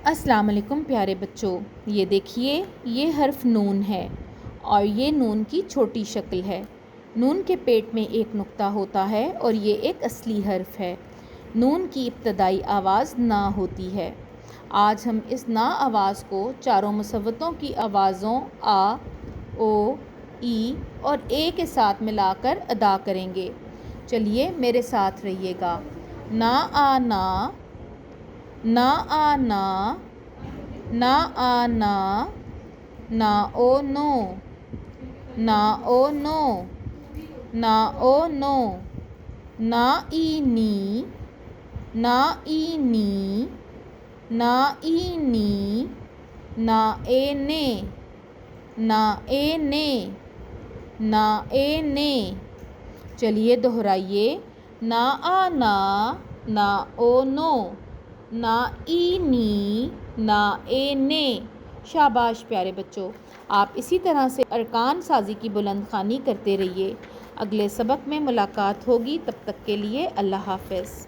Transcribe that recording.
السلام علیکم پیارے بچوں، یہ دیکھیے یہ حرف نون ہے اور یہ نون کی چھوٹی شکل ہے۔ نون کے پیٹ میں ایک نقطہ ہوتا ہے اور یہ ایک اصلی حرف ہے۔ نون کی ابتدائی آواز ن ہوتی ہے۔ آج ہم اس ن آواز کو چاروں مصوتوں کی آوازوں آ، او، ای اور اے کے ساتھ ملا کر ادا کریں گے۔ چلیے میرے ساتھ رہیے گا۔ نا آ نا، نا آ نا، نا آ نا، نا او نو، نا او نو، نا او نو، نا ای نی، نا ای نی، نا ای نی، نا اے نے، نا اے نے، نا اے نے۔ چلیے دہرائیے۔ نا آ نا، نا او نو، نا ای نی، نا اے نے۔ شاباش پیارے بچوں، آپ اسی طرح سے ارکان سازی کی بلند خوانی کرتے رہیے۔ اگلے سبق میں ملاقات ہوگی، تب تک کے لیے اللہ حافظ۔